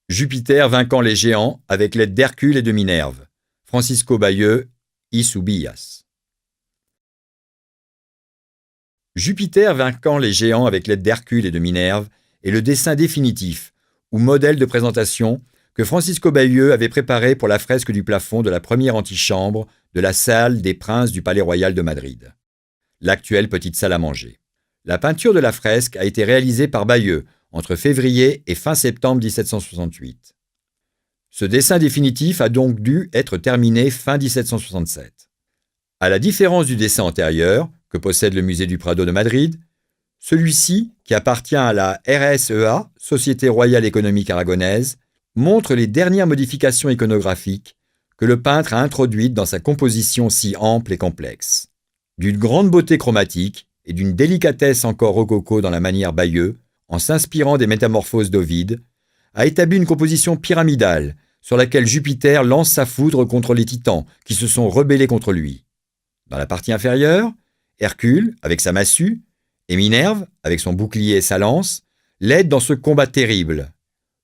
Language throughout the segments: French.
Jupiter vainquant les géants avec l'aide d'Hercule et de Minerve. Francisco Bayeux, Isubillas. Jupiter vainquant les géants avec l'aide d'Hercule et de Minerve est le dessin définitif, ou modèle de présentation, que Francisco Bayeux avait préparé pour la fresque du plafond de la première antichambre de la salle des princes du Palais Royal de Madrid, l'actuelle petite salle à manger. La peinture de la fresque a été réalisée par Bayeux entre février et fin septembre 1768. Ce dessin définitif a donc dû être terminé fin 1767. À la différence du dessin antérieur, que possède le musée du Prado de Madrid, celui-ci, qui appartient à la RSEA, Société Royale Économique Aragonaise, montre les dernières modifications iconographiques que le peintre a introduites dans sa composition si ample et complexe. D'une grande beauté chromatique et d'une délicatesse encore rococo dans la manière Bayeux, en s'inspirant des métamorphoses d'Ovide, a établi une composition pyramidale sur laquelle Jupiter lance sa foudre contre les titans qui se sont rebellés contre lui. Dans la partie inférieure, Hercule, avec sa massue, et Minerve, avec son bouclier et sa lance, l'aident dans ce combat terrible.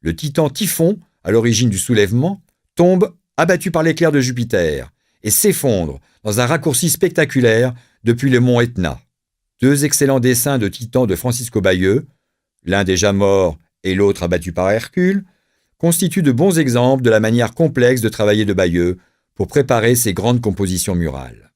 Le titan Typhon, à l'origine du soulèvement, tombe abattu par l'éclair de Jupiter et s'effondre dans un raccourci spectaculaire depuis le mont Etna. Deux excellents dessins de titans de Francisco Bayeux, l'un déjà mort et l'autre abattu par Hercule, constituent de bons exemples de la manière complexe de travailler de Bayeux pour préparer ses grandes compositions murales.